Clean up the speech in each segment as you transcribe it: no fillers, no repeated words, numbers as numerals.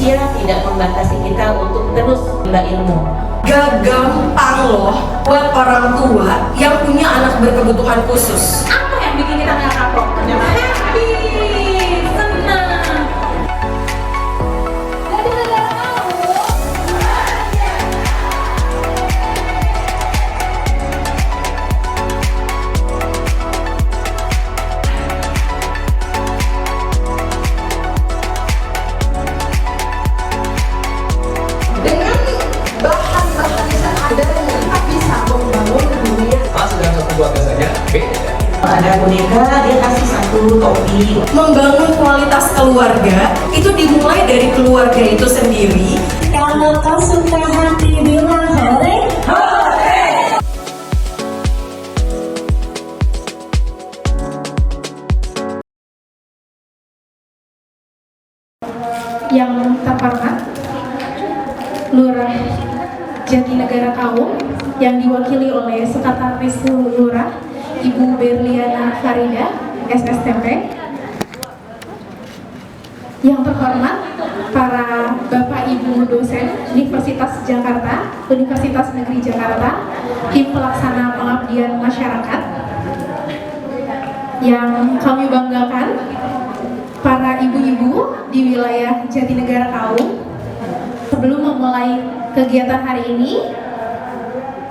usia tidak membatasi kita untuk terus menimba ilmu. Gak gampang loh buat orang tua yang punya anak berkebutuhan khusus. Apa yang bikin kita nggak kapok? Happy, senang. Jadi negara kamu. Dengan bahan-bahan seadanya kita bisa membangun dunia. Mas dalam satu keluarga saja beda. Ada boneka, dia kasih satu topi. Membangun kualitas keluarga itu dimulai dari keluarga itu sendiri. Kalau kau suka hati bilang hore. Yang terhormat Lurah Jatinegara Kaum yang diwakili oleh Sekretaris Lurah Ibu Berliana Farida SSTP. Yang terhormat para Bapak Ibu dosen Universitas Jakarta, Universitas Negeri Jakarta, tim pelaksana pengabdian masyarakat. Yang kami banggakan para ibu-ibu di wilayah Jatinegara Kaum. Sebelum memulai kegiatan hari ini,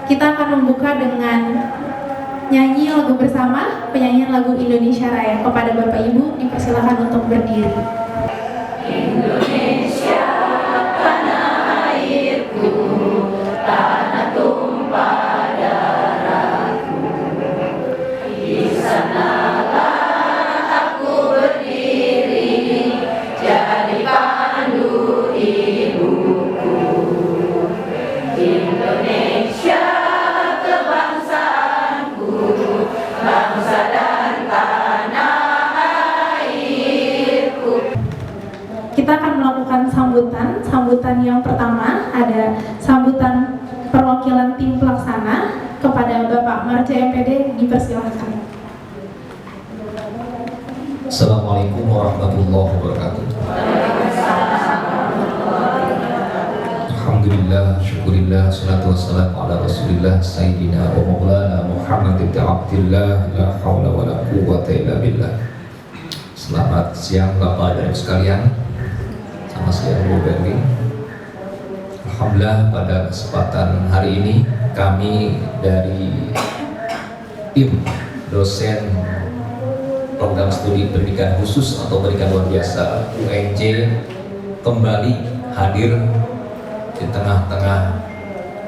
kita akan membuka dengan nyanyi lagu bersama, penyanyian lagu Indonesia Raya. Kepada Bapak Ibu dipersilakan untuk berdiri. Indonesia, tanah airku, tanah tumpah darahku. Di sanalah aku berdiri, jadi pandu ibuku. Indonesia, kebangsaanku, bangsa dan tanah airku. Kita akan melakukan sambutan yang pertama ada sambutan perwakilan tim pelaksana. Kepada Bapak Marja MPD dipersilakan. Assalamualaikum warahmatullahi wabarakatuh. Alhamdulillah, syukurillah, salatu wassalamu ala rasulillah Sayyidina wa maulana Muhammad ibn Abdillah, la hawla wa la quwwata illa billah. Selamat siang Bapak dan Ibu sekalian. Selamat siang Bu Berli. Alhamdulillah pada kesempatan hari ini kami dari tim dosen program studi pendidikan khusus atau pendidikan luar biasa UNJ kembali hadir di tengah-tengah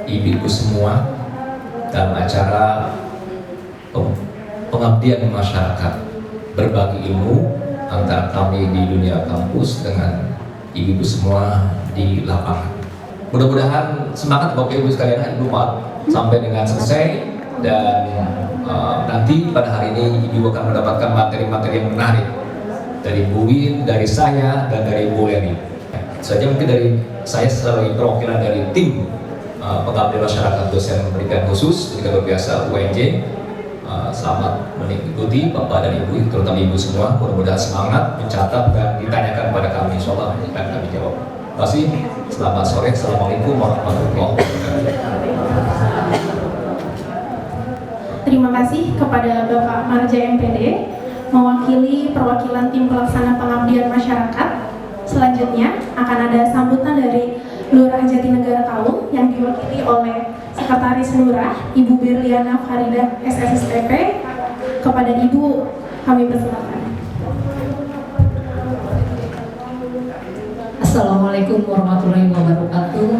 ibu-ibu semua dalam acara pengabdian masyarakat, berbagi ilmu antara kami di dunia kampus dengan ibu-ibu semua di lapangan. Mudah-mudahan semangat Bapak Ibu sekalian Ibu sampai dengan selesai, dan nanti pada hari ini Ibu akan mendapatkan materi-materi yang menarik dari Bu Win, dari saya, dan dari Bu Leni. Saja mungkin dari saya sebagai perwakilan dari tim pengabdian masyarakat dosen pendidikan khusus pendidikan luar biasa UNJ. Selamat mengikuti Bapak dan Ibu, terutama Ibu semua. Mudah-mudahan semangat mencatat dan ditanyakan kepada kami, insyaallah akan kami jawab. Terima kasih. Selamat sore. Assalamualaikum warahmatullahi wabarakatuh. Terima kasih kepada Bapak Marja MPD mewakili perwakilan tim pelaksana pengabdian masyarakat. Selanjutnya akan ada sambutan dari Lurah Jatinegara Kaum yang diwakili oleh Sekretaris Lurah Ibu Berliana Farida SSTP. Kepada Ibu kami persilakan. Assalamualaikum warahmatullahi wabarakatuh.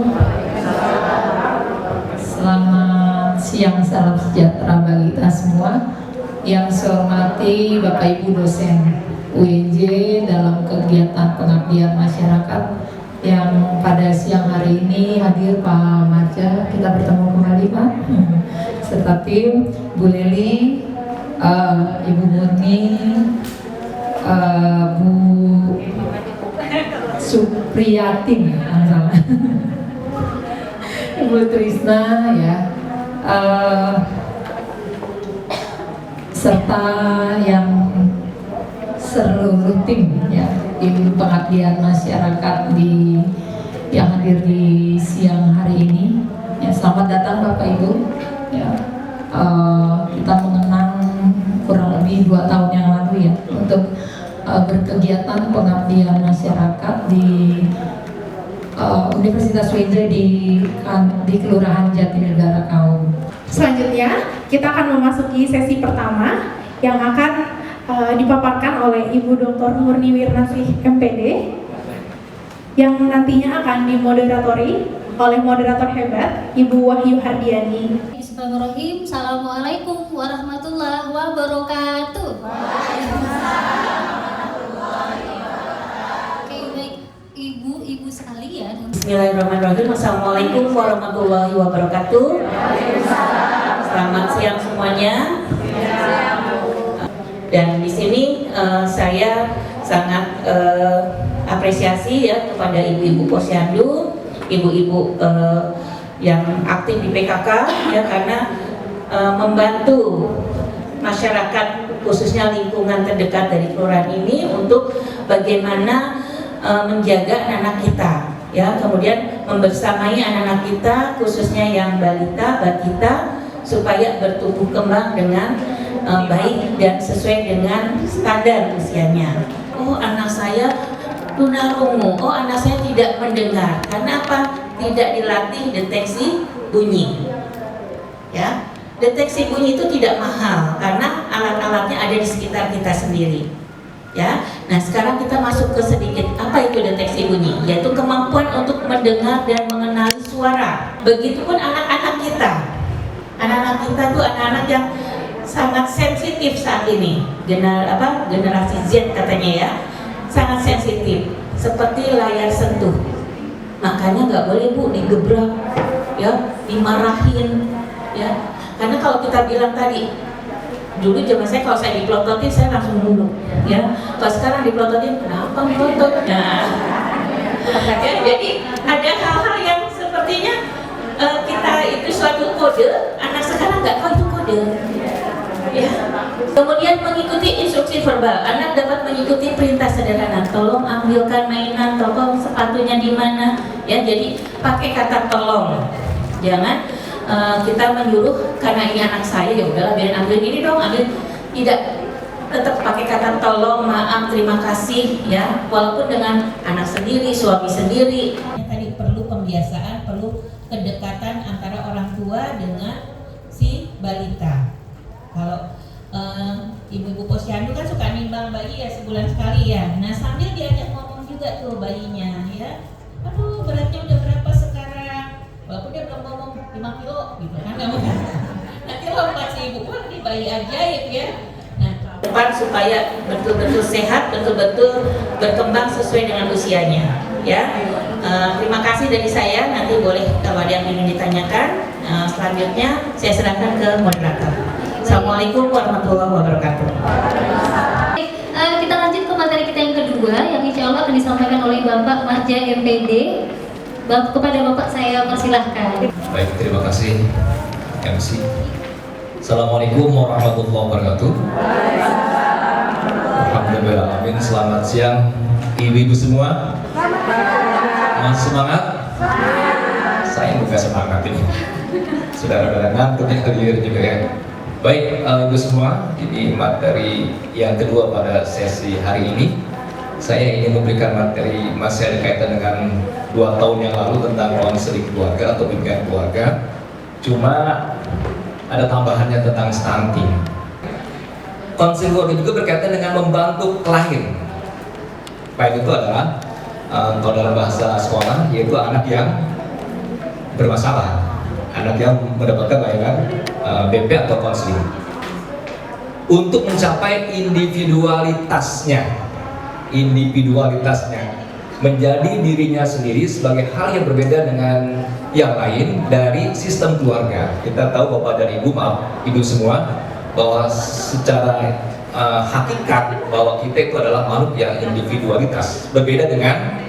Selamat siang, salam sejahtera bagi kita semua. Yang saya hormati Bapak Ibu dosen UNJ dalam kegiatan pengabdian masyarakat yang pada siang hari ini hadir Pak Marja, kita bertemu kembali Pak, serta tim Bu Leli, Ibu Murni, Bu Supriyatin, Ibu Trisna ya, serta yang seluruh tim ya. tim pengabdian masyarakat yang hadir di siang hari ini. Ya, selamat datang Bapak Ibu. Ya, kita mengenang kurang lebih 2 tahun yang lalu ya untuk berkegiatan pengabdian masyarakat di Universitas WJ di Kelurahan Jatinegara Kaum. Selanjutnya, kita akan memasuki sesi pertama yang akan dipaparkan oleh Ibu Dr. Murni Wirnasih MPD yang nantinya akan dimoderatori oleh moderator hebat Ibu Wahyu Hardiani. Bismillahirrahmanirrahim. Assalamualaikum warahmatullahi wabarakatuh. Oke, baik ibu-ibu sekalian. Bismillahirrahmanirrahim. Assalamualaikum warahmatullahi wabarakatuh. Selamat siang semuanya. Dan di sini saya sangat apresiasi ya kepada ibu-ibu posyandu, ibu-ibu yang aktif di PKK ya, karena membantu masyarakat khususnya lingkungan terdekat dari kelurahan ini untuk bagaimana menjaga anak-anak kita ya, kemudian membersamai anak-anak kita khususnya yang balita, batita supaya bertumbuh kembang dengan baik dan sesuai dengan standar usianya. Oh, anak saya tunarungu, oh anak saya tidak mendengar. Karena apa? Tidak dilatih deteksi bunyi. Ya, deteksi bunyi itu tidak mahal karena alat-alatnya ada di sekitar kita sendiri. Ya, nah sekarang kita masuk ke sedikit apa itu deteksi bunyi, yaitu kemampuan untuk mendengar dan mengenali suara. Begitupun anak-anak kita. Anak-anak kita tuh anak-anak yang sangat sensitif saat ini, generasi Z katanya ya, sangat sensitif, seperti layar sentuh. Makanya nggak boleh Bu digebrak, ya, dimarahin, ya. Karena kalau kita bilang tadi, dulu zaman saya kalau saya dipelototin saya langsung nunduk, ya. Kalau sekarang dipelototin, kenapa melotot? Nah, ya, jadi ada hal-hal yang sepertinya kita itu suatu kode, anak sekarang nggak tahu itu kode. Ya. Kemudian mengikuti instruksi verbal, anak dapat mengikuti perintah sederhana, tolong ambilkan mainan, tolong sepatunya di mana, ya. Jadi pakai kata tolong, jangan kita menyuruh karena ini anak saya ya udahlah biar ambil ini dong, ambil, tidak, tetap pakai kata tolong, maaf, terima kasih, ya, walaupun dengan anak sendiri, suami sendiri. Tadi perlu pembiasaan, perlu kedekatan antara orang tua dengan si balita. Kalau ibu-ibu posyandu kan suka nimbang bayi ya sebulan sekali ya. Nah sambil diajak ngomong juga tuh bayinya ya. Aduh beratnya udah berapa sekarang? Walaupun dia belum ngomong 5 kilo gitu kan. Nanti lompat si ibu, wah ini bayi ajaib ya. Nah depan supaya betul-betul sehat, betul-betul berkembang sesuai dengan usianya ya. Terima kasih dari saya. Nanti boleh kalau ada yang ingin ditanyakan, selanjutnya saya serahkan ke moderator. Assalamualaikum warahmatullahi wabarakatuh. Kita lanjut ke materi kita yang kedua yang insya Allah akan disampaikan oleh Bapak Marja MPD. Kepada Bapak saya persilahkan. Baik, terima kasih MC. Assalamualaikum warahmatullahi wabarakatuh. Alhamdulillah, amin. Selamat siang ibu-ibu semua. Masih semangat? Saya juga semangat ini. Saudara-saudara ngantuk hadir juga ya. Baik, ibu semua, ini materi yang kedua pada sesi hari ini. Saya ingin memberikan materi masih ada kaitan dengan 2 tahun yang lalu tentang konseling keluarga atau bimbingan keluarga. Cuma ada tambahannya tentang stunting. Konseling keluarga juga berkaitan dengan membantu klien. Baik itu adalah kalau dalam bahasa sekolah yaitu anak yang bermasalah, anak yang mendapatkan layanan BP atau konseling untuk mencapai individualitasnya menjadi dirinya sendiri sebagai hal yang berbeda dengan yang lain dari sistem keluarga. Kita tahu Bapak dan Ibu, maaf Ibu semua, bahwa secara hakikat bahwa kita itu adalah makhluk yang individualitas, berbeda dengan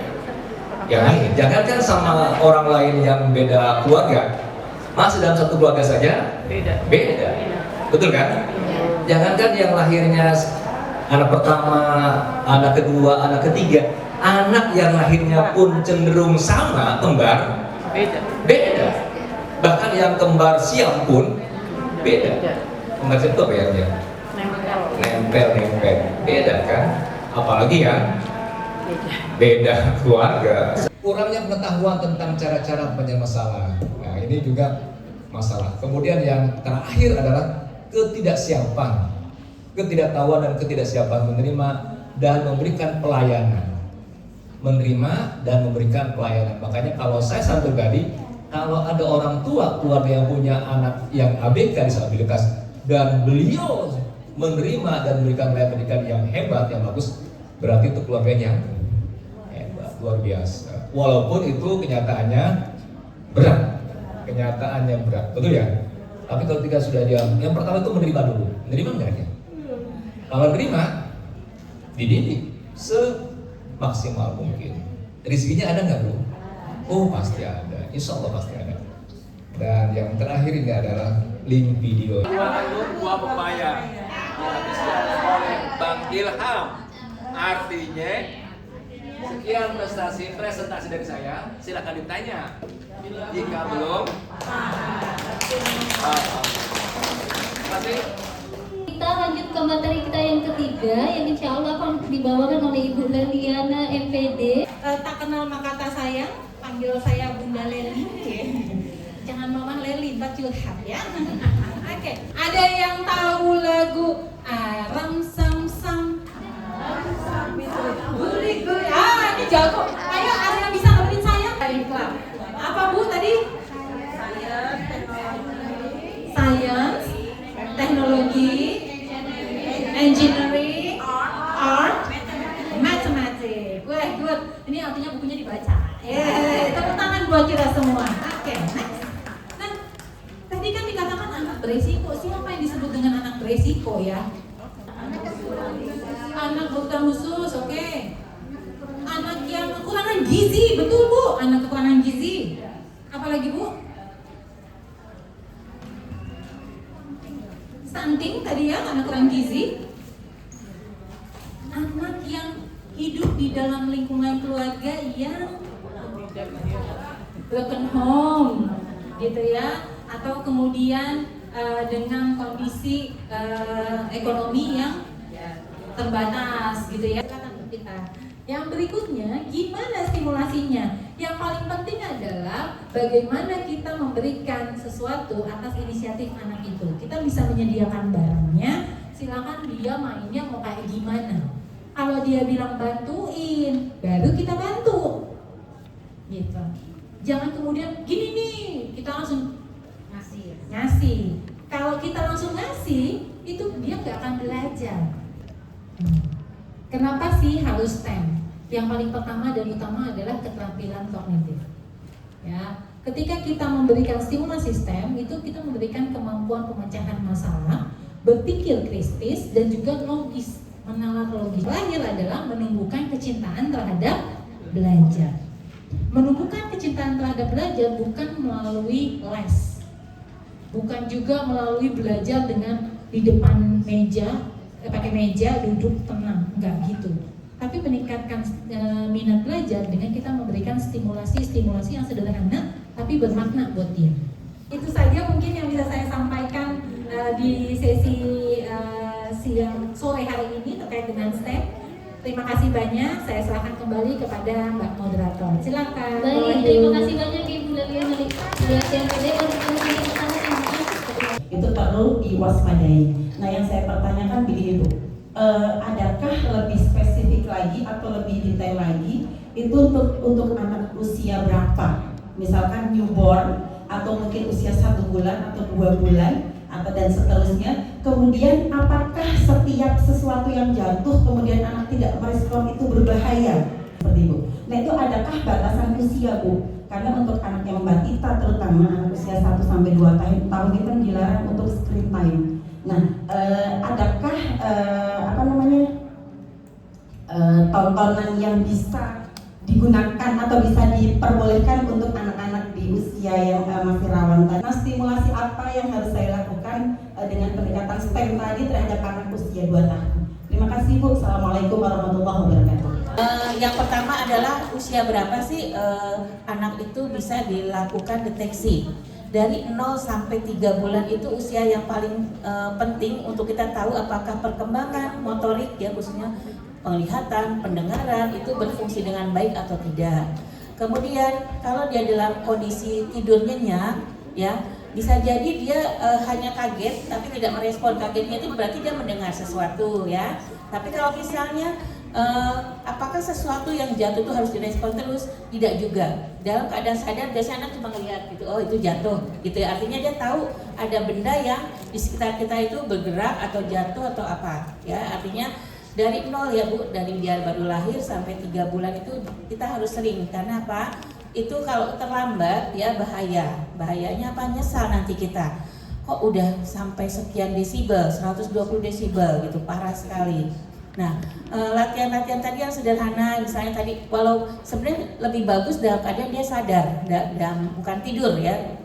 yang lain. Jangankan sama orang lain yang beda keluarga, masih dalam satu keluarga saja beda. Betul kan? Jangankan yang lahirnya anak pertama, anak kedua, anak ketiga, anak yang lahirnya pun cenderung sama, kembar, beda. Bahkan yang kembar siam pun beda. Kembar siam itu apa ya? Nempel, beda kan? Apalagi ya beda keluarga. Kurangnya pengetahuan tentang cara-cara penyelesaian masalah. Nah, ini juga masalah. Kemudian yang terakhir adalah ketidaksiapan, ketidaktahuan dan ketidaksiapan menerima dan memberikan pelayanan. Menerima dan memberikan pelayanan. Makanya kalau saya satu pribadi, kalau ada orang tua keluarga yang punya anak yang ABK disabilitas dan beliau menerima dan memberikan pelayanan pendidikan yang hebat, yang bagus, berarti itu keluarganya hebat, luar biasa. Walaupun itu kenyataannya berat, betul ya? Tapi kalau tidak sudah dia, yang pertama itu menerima dulu, menerima enggak ya? Kalau menerima, dididik semaksimal mungkin. Rezekinya ada nggak bro? Oh pasti ada, insya Allah pasti ada. Dan yang terakhir ini adalah link video. Buah pepaya dihabiskan oleh Bang Ilham. Artinya sekian presentasi dari saya. Silakan ditanya. Jika belum, masih. Kita lanjut ke materi kita yang ketiga, yang insya Allah akan dibawakan oleh Ibu Leliana MPD. Tak kenal maka tak sayang, panggil saya Bunda Leli. Jangan Mama Leli, Mbak Julhab ya. Oke, ada yang tahu lagu Aram Sam Sam? Guri guri. Ini jago. Ayo, ada yang bisa nemenin saya? Apa Bu tadi? Science, teknologi, engineering, art, mathematics. Wah, good. Ini artinya bukunya dibaca. Tepuk tangan buat kita semua. Oke, next. Nah, tadi kan dikatakan anak beresiko. Siapa yang disebut dengan anak beresiko ya? Anak bukan khusus, oke. Anak yang kekurangan gizi, betul Bu. Anak kekurangan gizi. Apalagi Bu? Stunting tadi ya, anak kurang gizi. Anak yang hidup di dalam lingkungan keluarga yang broken home gitu ya, atau kemudian dengan kondisi ekonomi yang terbatas gitu ya. Yang berikutnya, gimana stimulasinya? Yang paling penting adalah bagaimana kita memberikan sesuatu atas inisiatif anak itu. Kita bisa menyediakan barangnya, silakan dia mainnya mau kayak gimana. Kalau dia bilang bantuin, baru kita bantu. Gitu. Jangan kemudian gini nih, kita langsung ngasih. Kalau kita langsung ngasih, itu dia nggak akan belajar. Kenapa sih harus STEM? Yang paling pertama dan utama adalah keterampilan kognitif. Ya, ketika kita memberikan stimulasi STEM, itu kita memberikan kemampuan pemecahan masalah, berpikir kritis dan juga logis, menalar logis. Terakhir adalah menumbuhkan kecintaan terhadap belajar. Menumbuhkan kecintaan terhadap belajar bukan melalui les, bukan juga melalui belajar dengan di depan meja, pakai meja duduk tenang, enggak gitu. Tapi meningkatkan minat belajar dengan kita memberikan stimulasi yang sederhana tapi bermakna buat dia. Itu saja mungkin yang bisa saya sampaikan di sesi sore hari ini terkait dengan STEM. Terima kasih banyak. Saya serahkan kembali kepada Mbak Moderator. Silakan. Baik, terima kasih banyak Ibu Leliana MPD. Itu perlu diwaspadai. Nah, yang saya pertanyakan begini Bu, adakah lebih spesifik lagi atau lebih detail lagi itu untuk anak usia berapa? Misalkan newborn atau mungkin usia 1 bulan atau 2 bulan atau dan seterusnya. Kemudian apakah setiap sesuatu yang jatuh kemudian anak tidak merespon itu berbahaya? Seperti itu. Nah, itu adakah batasan usia Bu? Karena untuk anak yang balita terutama anak usia 1 sampai 2 tahun itu kan dilarang untuk screen time. Nah, adakah tontonan yang bisa digunakan atau bisa diperbolehkan untuk anak-anak di usia yang masih rawan tadi? Nah, stimulasi apa yang harus saya lakukan dengan pendekatan STEM tadi terhadap anak usia 2 tahun? Terima kasih. kasih Bu. Assalamualaikum warahmatullahi wabarakatuh. Yang pertama adalah usia berapa sih anak itu bisa dilakukan deteksi. Dari 0 sampai 3 bulan itu usia yang paling penting untuk kita tahu apakah perkembangan motorik ya, khususnya penglihatan, pendengaran itu berfungsi dengan baik atau tidak. Kemudian kalau dia dalam kondisi tidur nyenyak ya, bisa jadi dia hanya kaget tapi tidak merespon. Kagetnya itu berarti dia mendengar sesuatu ya. Tapi kalau misalnya apakah sesuatu yang jatuh itu harus direspon terus? Tidak juga. Dalam keadaan sadar biasanya anak cuma ngelihat gitu, oh itu jatuh gitu ya. Artinya dia tahu ada benda yang di sekitar kita itu bergerak atau jatuh atau apa ya. Artinya dari 0 ya Bu, dari dia baru lahir sampai 3 bulan itu kita harus sering. Karena apa? Itu kalau terlambat ya bahaya. Bahayanya apa? Nyesal nanti kita. Kok udah sampai sekian desibel, 120 desibel gitu, parah sekali. Nah, latihan-latihan tadi yang sederhana, misalnya tadi, walau sebenarnya lebih bagus dalam keadaan dia sadar, bukan tidur ya,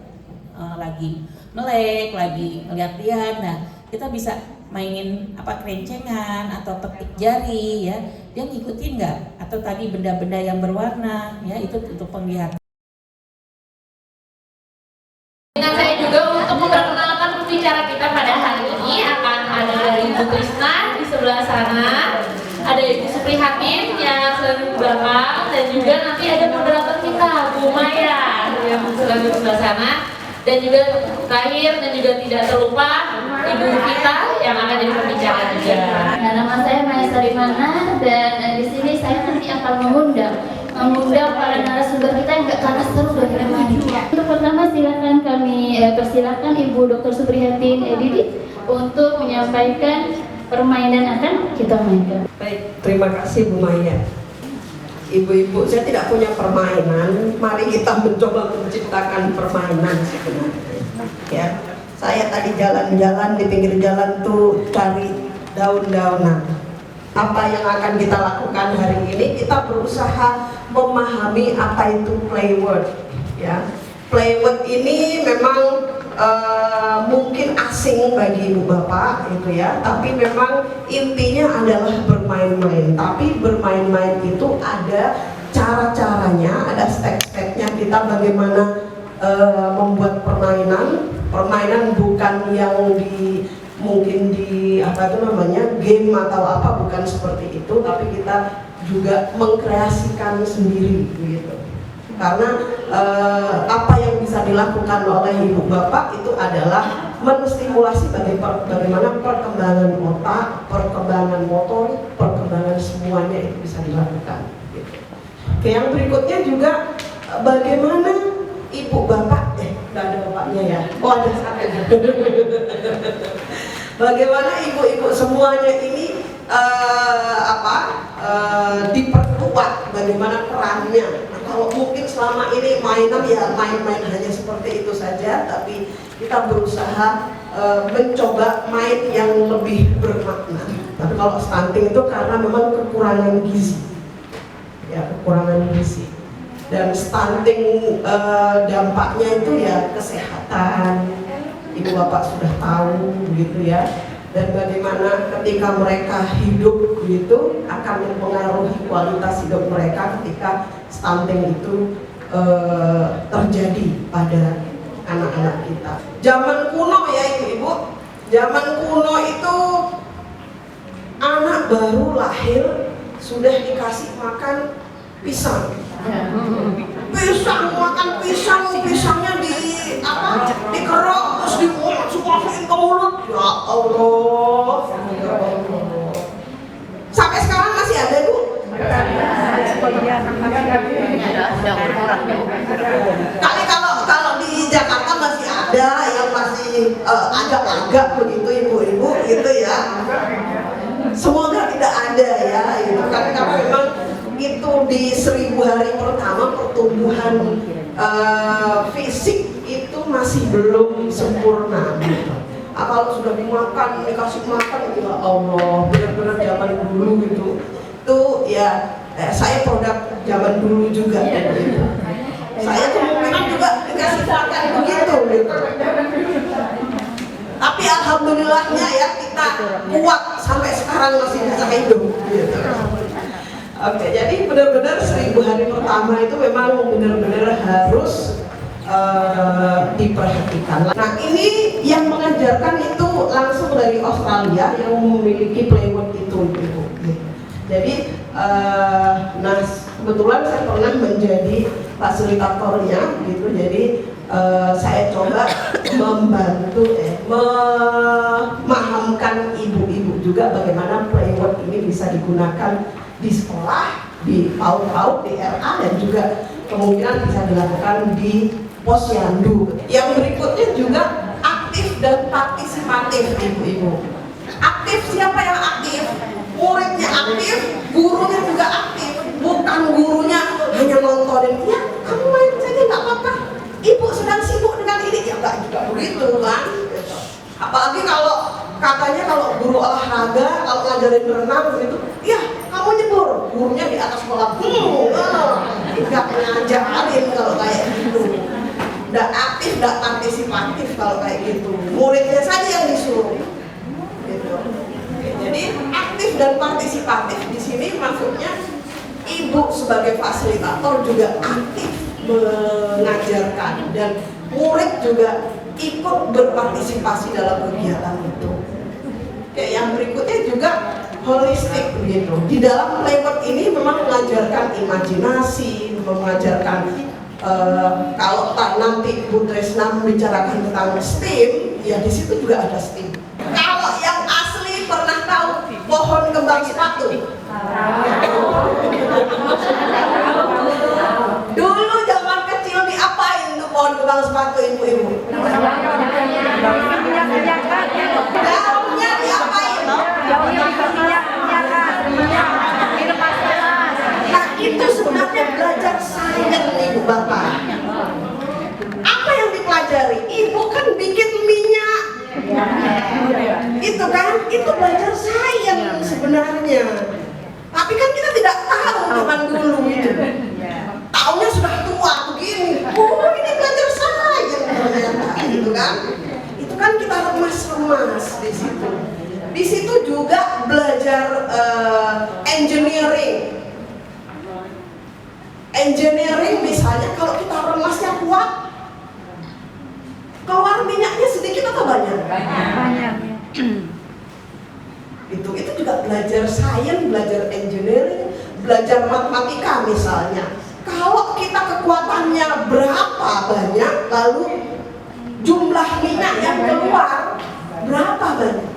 lagi melek, lagi ngeliat-liat. Nah, kita bisa mainin apa kerencengan atau petik jari ya, dia ngikutin nggak? Atau tadi benda-benda yang berwarna ya, itu untuk penglihatan. Dengan saya juga untuk memperkenalkan pembicara kita pada hari ini akan ada dari Ibu Krisna di sebelah sana, ada Ibu Suprihatin yang selalu di belakang, dan juga nanti ada moderator kita Bu Maya yang selalu di sebelah sana, dan juga terakhir dan juga tidak terlupa Ibu kita yang akan jadi pembicara juga. Nah, nama saya Maya Sarimana dan di sini saya nanti akan mengundang para narasumber kita yang gak kalah seru dari yang lain. Untuk pertama silakan kami persilakan Ibu Dr. Suprihatin Didi untuk menyampaikan permainan akan kita mainkan. Baik, terima kasih Bu Maya. Ibu-ibu, saya tidak punya permainan. Mari kita mencoba menciptakan permainan sebenarnya. Ya, saya tadi jalan-jalan di pinggir jalan tuh cari daun-daunan. Apa yang akan kita lakukan hari ini? Kita berusaha memahami apa itu play word. Ya, play word ini memang mungkin asing bagi ibu bapak itu ya, tapi memang intinya adalah bermain-main. Tapi bermain-main itu ada cara-caranya, ada step-stepnya kita bagaimana membuat permainan. Permainan bukan yang mungkin di apa itu namanya game atau apa, bukan seperti itu, tapi kita juga mengkreasikan sendiri gitu. Karena apa yang bisa dilakukan oleh ibu bapak itu adalah menstimulasi bagaimana perkembangan otak, perkembangan motorik, perkembangan semuanya itu bisa dilakukan gitu. Oke, yang berikutnya juga bagaimana ibu bapak nggak ada bapaknya ya, oh ada satu. Bagaimana ibu-ibu semuanya ini diperkuat, bagaimana perannya. Nah, kalau mungkin selama ini mainan ya main-main hanya seperti itu saja, tapi kita berusaha mencoba main yang lebih bermakna. Tapi kalau stunting itu karena memang kekurangan gizi, ya kekurangan gizi. Dan stunting dampaknya itu ya kesehatan, ibu bapak sudah tahu gitu ya. Dan bagaimana ketika mereka hidup gitu akan mempengaruhi kualitas hidup mereka ketika stunting itu terjadi pada anak-anak kita. Zaman kuno ya ibu-ibu, zaman kuno itu anak baru lahir sudah dikasih makan pisang. Pisang, makan pisang, pisangnya dikerok terus dimasukin ke mulut. Ya Allah. Sampai sekarang masih ada Bu? Kali kalau di Jakarta masih ada yang masih agak-agak begitu ibu-ibu gitu ya. Semoga tidak ada ya, gitu. Karena memang itu di 1000 hari pertama pertumbuhan fisik itu masih belum sempurna. Kalau sudah dimakan, dikasih makan, ya Allah, benar-benar zaman dulu gitu. Itu ya saya produk zaman dulu juga. Gitu. Saya kemungkinan juga dikasih makan begitu. Gitu. Tapi alhamdulillahnya ya kita kuat sampai sekarang masih bisa hidup gitu. Oke, jadi benar-benar 1000 hari pertama itu memang benar-benar harus diperhatikan. Nah, ini yang mengajarkan itu langsung dari Australia yang memiliki Playwork itu gitu. Jadi nah kebetulan saya pernah menjadi fasilitatornya gitu. Jadi saya coba membantu memahamkan ibu-ibu juga bagaimana Playwork ini bisa digunakan di sekolah, di PAUD, di RA, dan juga kemungkinan bisa dilakukan di posyandu. Yang berikutnya juga aktif dan partisipatif ibu-ibu. Aktif, siapa yang aktif? Muridnya aktif, gurunya juga aktif. Bukan gurunya hanya nontonin, ya kamu main saja nggak apa-apa. Ibu sedang sibuk dengan ini, ya nggak juga begitu kan? Apalagi kalau katanya kalau guru olahraga, kalau ngajarin renang gitu, ya kamu nyebur, gurunya di atas kolam. Nggak ngajarin kalau kayak gitu. Nggak aktif, nggak partisipatif kalau kayak gitu. Muridnya saja yang disuruh. Gitu. Oke, jadi aktif dan partisipatif di sini maksudnya ibu sebagai fasilitator juga aktif mengajarkan dan murid juga ikut berpartisipasi dalam kegiatan itu. Oke, yang berikutnya juga holistik begitu. Di dalam Playwork ini memang mengajarkan imajinasi, mengajarkan kalau nanti Bu Tresna membicarakan tentang STEAM, ya di situ juga ada STEAM. Kalau yang asli pernah tahu pohon kembang sepatu? Dulu zaman kecil diapain tuh pohon kembang sepatu ibu-ibu? Daunnya diapain? Nah itu sebenarnya belajar sains ibu bapak. Apa yang dipelajari? Ibu kan bikin minyak. Itu kan, itu belajar sains sebenarnya. Tapi kan kita tidak tahu zaman dulu itu. Tahunnya sudah tua begini. Oh ini belajar sains ternyata, gitu kan? Itu kan kita remas-remas di situ. Di situ juga belajar engineering. Engineering misalnya kalau kita remasnya kuat, keluar minyaknya sedikit atau banyak? Banyak. Itu juga belajar sains, belajar engineering, belajar matematika misalnya. Kalau kita kekuatannya berapa banyak, lalu jumlah minyak yang keluar berapa banyak?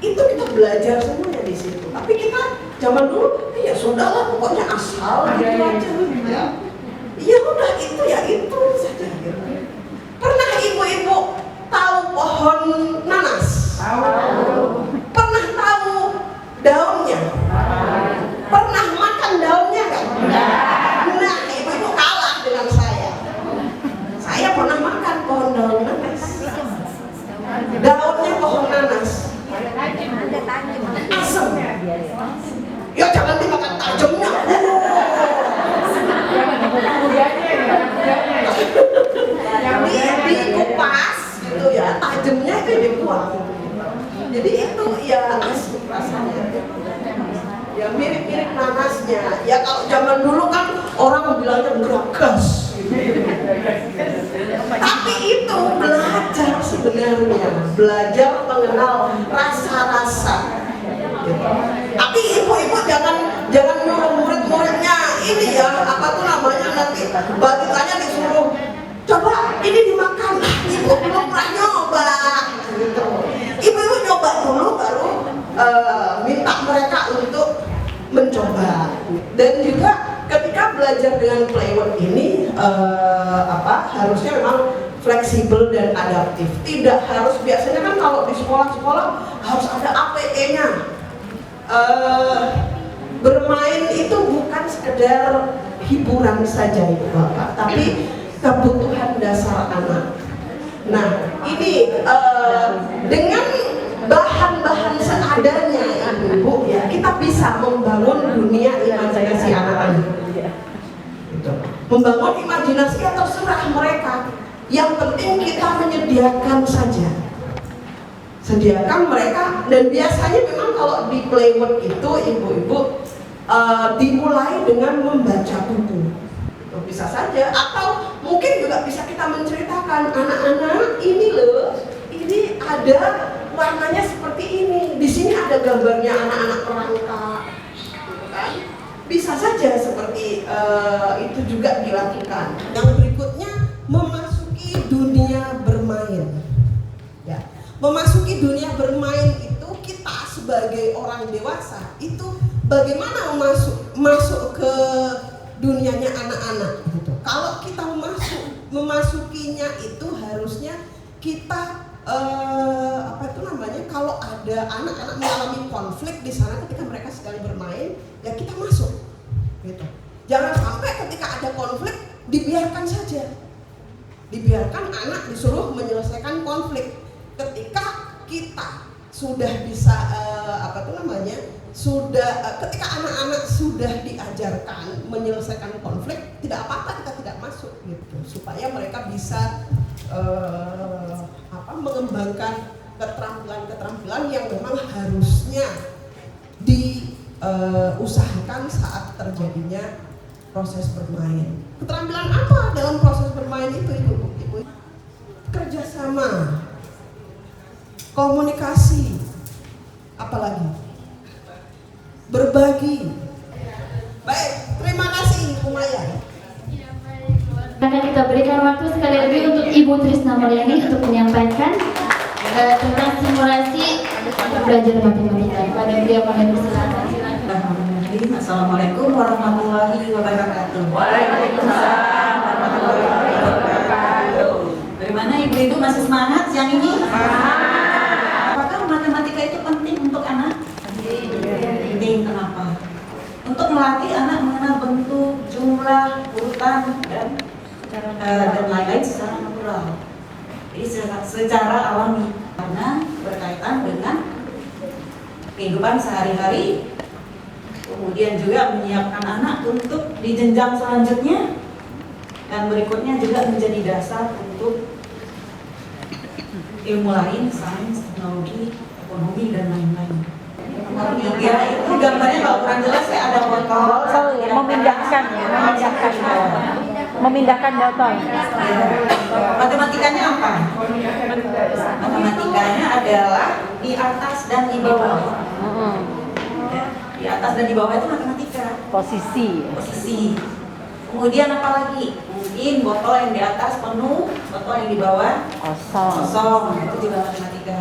Itu kita belajar semuanya di situ. Tapi kita zaman dulu, ya sudahlah pokoknya asal gitu aja. Ya udah itu saja. Pernah ibu-ibu tahu pohon nanas? Pernah tahu daunnya? Pernah makan daunnya nggak? Nah, ibu-ibu kalah dengan saya. Saya pernah makan pohon daun nanas. Daunnya pohon nanas. Asam. Ya jangan dimakan tajamnya. Dikupas gitu ya, tajamnya itu dibuang. Jadi itu ya asam rasanya. Ya mirip-mirip nanasnya. Ya kalau zaman dulu kan orang bilangnya geragas. Tapi itu belajar sebenarnya, belajar mengenal rasa-rasa. Gitu. Tapi ibu-ibu jangan nyuruh murid-muridnya ini ya, apa tuh namanya nanti balikannya disuruh coba ini dimakan. Ibu belum pernah nyoba. Gitu. Ibu-ibu nyoba dulu baru minta mereka untuk mencoba. Dan juga ketika belajar dengan Playwork ini harusnya memang fleksibel dan adaptif. Tidak harus, biasanya kan kalau di sekolah-sekolah harus ada APE-nya. Bermain itu bukan sekedar hiburan saja itu Bapak, tapi kebutuhan dasar anak. Nah ini dengan bahan-bahan seadanya ibu ya, kita bisa membangun dunia imajinasi anak-anak. Membangun imajinasi yang terserah mereka. Yang penting kita menyediakan saja. Sediakan mereka, dan biasanya memang kalau di Playwork itu ibu-ibu dimulai dengan membaca buku. Itu bisa saja, atau mungkin juga bisa kita menceritakan, anak-anak ini loh, ini ada warnanya seperti ini, di sini ada gambarnya anak-anak perangkat, gitu kan? Bisa saja seperti itu juga dilakukan. Yang berikutnya, memasuki dunia bermain. Ya, memasuki dunia bermain itu kita sebagai orang dewasa itu bagaimana masuk ke dunianya anak-anak gitu. Kalau kita memasukinya itu harusnya kita kalau ada anak-anak mengalami konflik di sana ketika mereka sedang bermain, ya kita masuk gitu. Jangan sampai ketika ada konflik dibiarkan saja. Dibiarkan anak disuruh menyelesaikan konflik. Ketika kita sudah bisa ketika anak-anak sudah diajarkan menyelesaikan konflik, tidak apa-apa kita tidak masuk gitu, supaya mereka bisa mengembangkan keterampilan yang memang harusnya diusahakan saat terjadinya proses bermain. Keterampilan apa dalam proses bermain itu ibu? Kerjasama, komunikasi, apalagi berbagi. Baik, terima kasih Ibu Maya. Akan kita berikan waktu sekali lagi untuk Ibu Trisna Maryani untuk menyampaikan tentang simulasi belajar matematika. Pada beliau kami persilakan. Assalamualaikum warahmatullahi wabarakatuh. Waalaikumsalam warahmatullahi wabarakatuh. Bagaimana ibu-ibu, masih semangat siang ini? Apakah matematika itu penting untuk anak? Penting. Kenapa? Untuk melatih anak mengenal bentuk, jumlah, urutan, dan lain-lain secara natural. Jadi secara alami, karena berkaitan dengan kehidupan sehari-hari. Kemudian juga menyiapkan anak untuk di jenjang selanjutnya, dan berikutnya juga menjadi dasar untuk ilmu lain, sains, teknologi, ekonomi, dan lain-lain. Nomor 3 itu gambarnya kalau kurang jelas ya, ada botol, memindahkan botol. Matematikanya apa? Matematikanya adalah di atas dan di bawah. Di atas dan di bawah itu matematika. Posisi. Kemudian apa lagi? Mungkin botol yang di atas penuh, botol yang di bawah kosong. Itu juga matematika.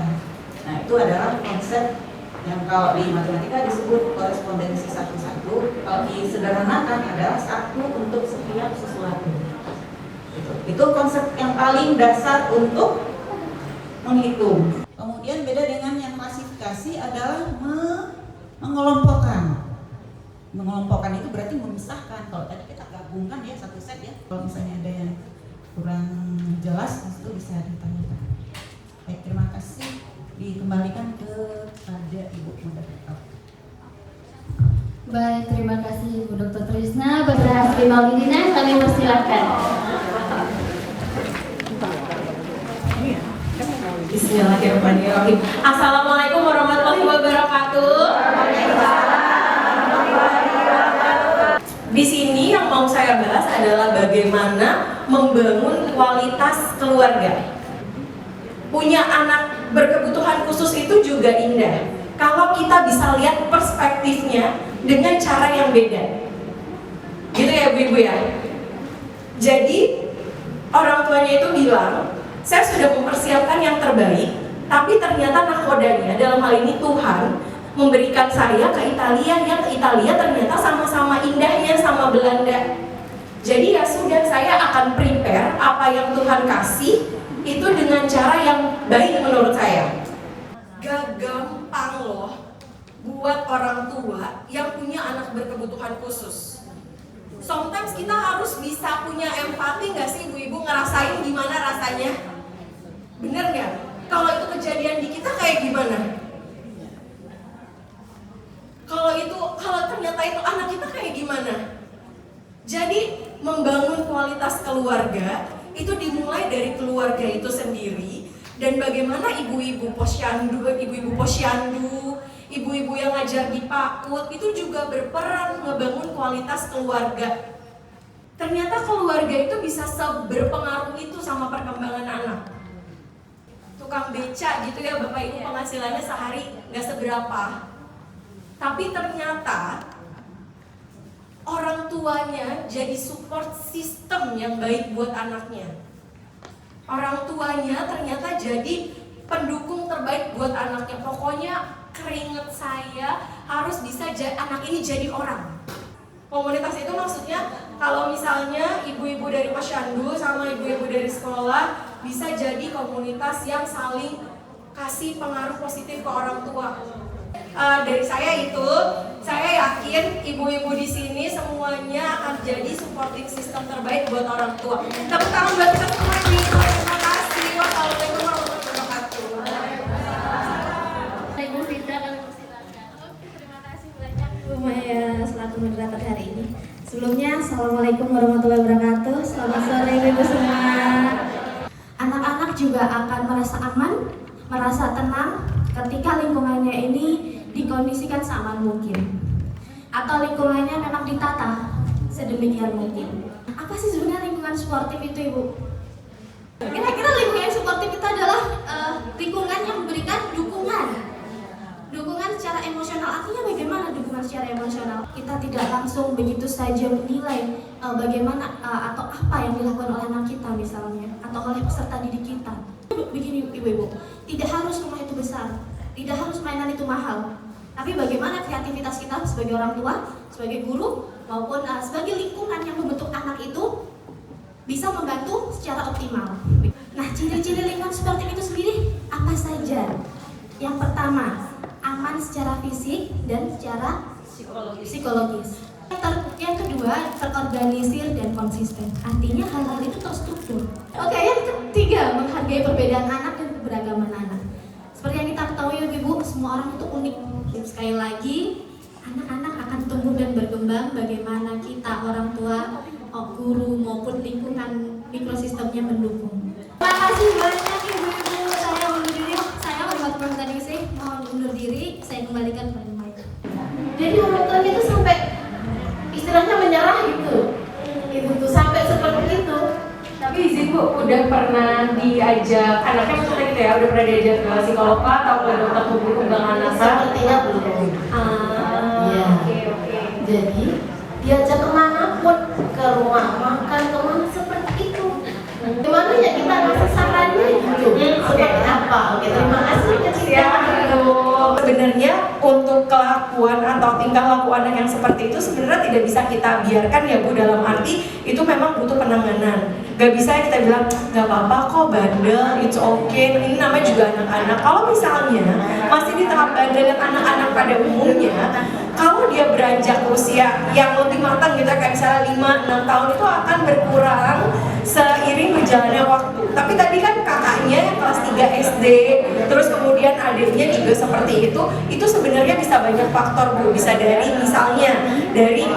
Nah, itu adalah konsep yang kalau di matematika disebut korespondensi satu-satu. Kalau disederhanakan adalah satu untuk setiap sesuatu. Itu konsep yang paling dasar untuk menghitung. Kemudian beda dengan yang klasifikasi adalah mengelompokkan. Mengelompokkan itu berarti memisahkan. Kalau tadi kita gabungkan ya satu set ya. Kalau misalnya ada yang kurang jelas, itu bisa ditanyakan. Baik, terima kasih. Dikembalikan kepada Ibu Moderator. Baik, terima kasih Ibu Dr. Trisna. Dr. Hasbi Maulidina, kami persilakan. Bismillahirrahmanirrahim. Assalamualaikum warahmatullahi wabarakatuh. Di sini yang mau saya bahas adalah bagaimana membangun kualitas keluarga. Punya anak berkebutuhan khusus itu juga indah kalau kita bisa lihat perspektifnya dengan cara yang beda, gitu ya ibu-ibu ya. Jadi orang tuanya itu bilang, saya sudah mempersiapkan yang terbaik, tapi ternyata nakodanya dalam hal ini Tuhan memberikan saya ke Italia, yang ke Italia ternyata sama-sama indahnya sama Belanda. Jadi ya sudah, saya akan prepare apa yang Tuhan kasih itu dengan cara yang baik menurut saya. Gak gampang loh buat orang tua yang punya anak berkebutuhan khusus. Sometimes kita harus bisa punya empati gak sih ibu-ibu, ngerasain gimana rasanya? Bener gak? Kalau itu kejadian di kita kayak gimana? Kalau ternyata itu anak kita kayak gimana? Jadi membangun kualitas keluarga itu dimulai dari keluarga itu sendiri, Dan bagaimana ibu-ibu posyandu, ibu-ibu yang ngajar di PAUD itu juga berperan ngebangun kualitas keluarga. Ternyata keluarga itu bisa berpengaruh itu sama perkembangan anak. Tukang beca gitu ya Bapak Ibu, penghasilannya sehari nggak seberapa. Tapi ternyata orang tuanya jadi support system yang baik buat anaknya. Orang tuanya ternyata jadi pendukung terbaik buat anaknya. Pokoknya keringet saya harus bisa anak ini jadi orang. Komunitas itu maksudnya kalau misalnya ibu-ibu dari posyandu sama ibu-ibu dari sekolah bisa jadi komunitas yang saling kasih pengaruh positif ke orang tua. Dari saya itu, saya yakin ibu-ibu di sini semuanya akan jadi supporting system terbaik buat orang tua. Tepuk tangan buat kita semua. Terima kasih. Wassalamualaikum warahmatullahi wabarakatuh. Ibu Fitra, kami persilakan. Terima kasih banyak Bu Maya selaku moderator hari ini. Sebelumnya, Assalamualaikum warahmatullahi wabarakatuh. Selamat sore Ibu semua. Anak-anak juga akan merasa aman, merasa tenang ketika lingkungannya ini dikondisikan seaman mungkin, atau lingkungannya memang ditata sedemikian mungkin. Apa sih sebenarnya lingkungan suportif itu, Ibu? Kira-kira lingkungan suportif itu adalah lingkungan yang memberikan dukungan secara emosional. Artinya bagaimana dukungan secara emosional? Kita tidak langsung begitu saja menilai bagaimana atau apa yang dilakukan oleh anak kita misalnya, atau oleh peserta didik kita. Begini Ibu-ibu, tidak harus rumah itu besar, tidak harus mainan itu mahal, tapi bagaimana kreativitas kita sebagai orang tua, sebagai guru, maupun sebagai lingkungan yang membentuk anak itu bisa membantu secara optimal. Nah, ciri-ciri lingkungan seperti itu sendiri apa saja? Yang pertama, aman secara fisik dan secara psikologis. Yang kedua, terorganisir dan konsisten. Artinya hal-hal itu terstruktur. Oke, yang ketiga, menghargai perbedaan anak dan keberagaman anak. Seperti yang kita ketahui Ibu, semua orang itu unik. Sekali lagi, anak-anak akan tumbuh dan berkembang bagaimana kita orang tua, guru maupun lingkungan mikrosistemnya mendukung. Terima kasih banyak Ibu-ibu. Saya undur diri. Saya hormat tadi sih, mohon undur diri. Saya kembalikan pada mic. Jadi orang tua itu sampai istilahnya menyerah gitu. Ibu tuh sampai seperti itu. Tapi izin Bu, udah pernah diajak anaknya maksudnya gitu ya, udah pernah diajak ke psikolog atau ke dokter tumbuh kembang anak? Sepertinya belum. Iya. Oke. Jadi diajak kemanapun, ke rumah makan, kemana seperti itu. Gimana ya kita ngasih sarannya gitu, seperti apa? Oke, terima kasih kecil. Sebenarnya untuk kelakuan atau tingkah laku anak yang seperti itu sebenarnya tidak bisa kita biarkan ya Bu, dalam arti itu memang butuh penanganan. Gak bisa kita bilang gak apa-apa kok bandel, it's okay. Ini namanya juga anak-anak. Kalau misalnya masih di tahap bandel dan anak-anak pada umumnya, kalau dia beranjak usia yang lebih matang gitu kayak misalnya 5-6 tahun itu akan berkurang seiring berjalannya waktu. Tapi tadi kan kakaknya yang kelas 3 SD, terus kemudian adiknya juga seperti itu sebenarnya bisa banyak faktor Bu. Bisa dari misalnya dari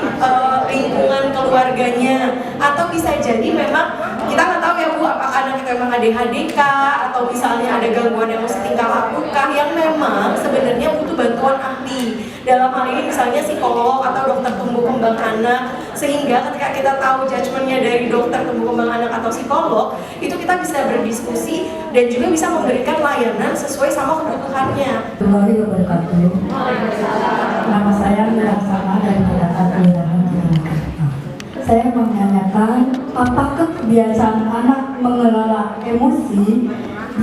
lingkungan keluarganya, atau bisa jadi memang kita nggak tahu ya Bu, apakah anak kita memang ADHD atau misalnya ada gangguan emosi tingkah laku yang memang sebenarnya butuh bantuan ahli. Dalam hal ini misalnya psikolog atau dokter tumbuh kembang anak, sehingga ketika kita tahu judgementnya dari dokter tumbuh kembang anak atau psikolog, itu kita bisa berdiskusi dan juga bisa memberikan layanan sesuai sama kebutuhannya. Assalamualaikum warahmatullahi wabarakatuh. Nama saya Miraksana dari Kelurahan Kelurahan Jakarta. Saya menanyakan, apakah kebiasaan anak mengelola emosi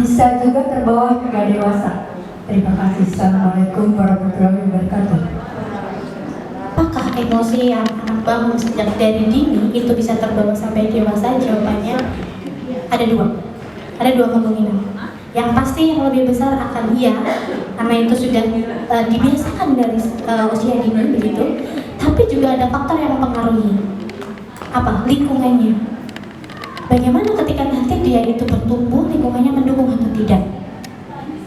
bisa juga terbawa hingga dewasa? Terima kasih. Assalamualaikum warahmatullahi wabarakatuh. Apakah emosi yang anak bangun sejak dari dini itu bisa terbawa sampai dewasa? Jawabannya ada dua kemungkinan. Yang pasti yang lebih besar akan iya, karena itu sudah dibiasakan dari usia dini begitu. Tapi juga ada faktor yang mempengaruhi. Apa? Lingkungannya. Bagaimana ketika nanti dia itu bertumbuh, lingkungannya mendukung atau tidak?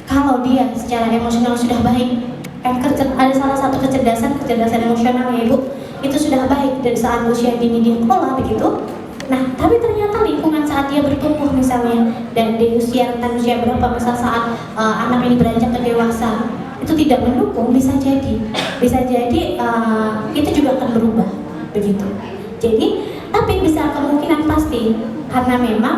Kalau dia secara emosional sudah baik, ada salah satu kecerdasan emosional ya Ibu, itu sudah baik dari saat usia dini dia pola begitu, Nah, tapi ternyata lingkungan saat dia bertumbuh misalnya, dan di usia rentang usia berapa, misal saat anak ini beranjak ke dewasa, itu tidak mendukung, bisa jadi itu juga akan berubah begitu. Jadi, tapi besar kemungkinan pasti karena memang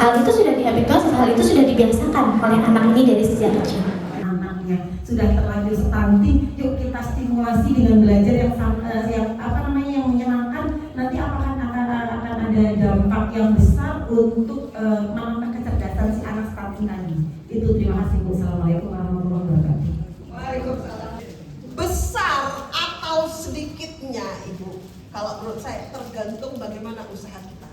hal itu sudah dihabituasi, hal itu sudah dibiasakan oleh anak ini dari sejak kecil. Anaknya sudah terlanjur stunting, yuk kita stimulasi dengan belajar yang menyenangkan. Nanti apakah akan ada dampak yang besar untuk menambah kecerdasan si anak stunting tadi. Itu terima kasih Bu. Assalamualaikum warahmatullahi wabarakatuh. Waalaikumsalam. Besar atau sedikitnya Ibu, kalau menurut saya tergantung bagaimana usaha kita.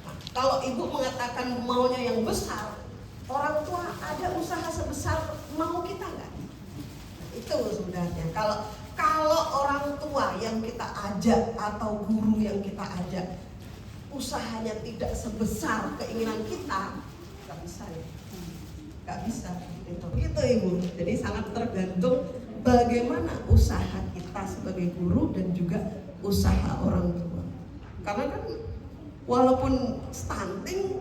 Nah, kalau Ibu mengatakan maunya yang besar, orang tua ada usaha sebesar mau kita nggak? Itu sebenarnya. Kalau orang tua yang kita ajak atau guru yang kita ajak usahanya tidak sebesar keinginan kita, nggak bisa ya, nggak bisa gitu Ibu. Jadi sangat tergantung bagaimana usaha kita sebagai guru dan juga usaha orang tua. Karena kan walaupun stunting,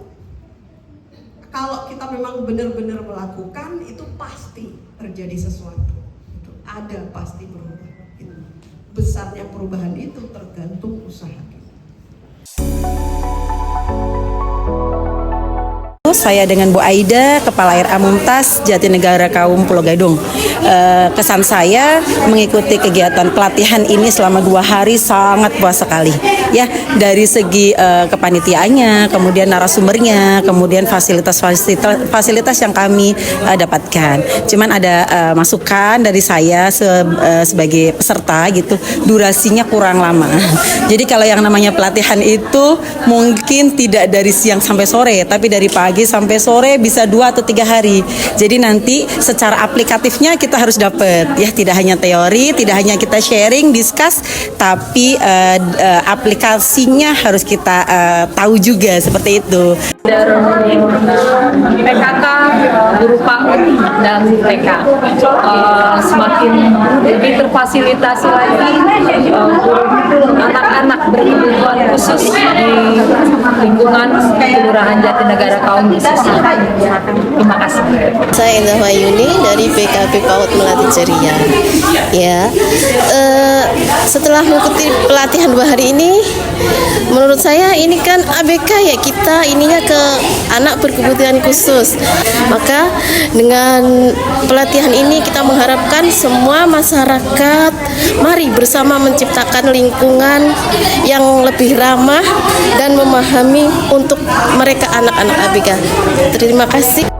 kalau kita memang benar-benar melakukan itu pasti terjadi sesuatu. Itu ada pasti berubah. Itu. Besarnya perubahan itu tergantung usaha kita. Saya dengan Bu Aida, Kepala RA Mumtaz Jatinegara Kaum Pulau Gadung. Kesan saya mengikuti kegiatan pelatihan ini selama 2 hari sangat puas sekali. Ya, dari segi kepanitiaannya, kemudian narasumbernya, kemudian fasilitas yang kami dapatkan. Cuman ada masukan dari saya sebagai peserta gitu, durasinya kurang lama. Jadi kalau yang namanya pelatihan itu mungkin tidak dari siang sampai sore, tapi dari pagi sampai sore bisa 2 atau 3 hari. Jadi nanti secara aplikatifnya kita harus dapat ya, tidak hanya teori, tidak hanya kita sharing, discuss, tapi aplikasinya harus kita tahu juga seperti itu. Dari PKK, guru PAUD dan TK semakin lebih terfasilitasi lagi anak-anak berkebutuhan khusus di lingkungan Kelurahan Jatinegara Kaum khususnya. Terima kasih. Saya Indah Mayuni dari PKP PAUD Melati Ceria. Ya, setelah mengikuti pelatihan 2 hari ini, menurut saya ini kan ABK ya, kita ininya ke anak berkebutuhan khusus. Maka dengan pelatihan ini kita mengharapkan semua masyarakat mari bersama menciptakan lingkungan yang lebih ramah dan memahami untuk mereka anak-anak ABK. Terima kasih.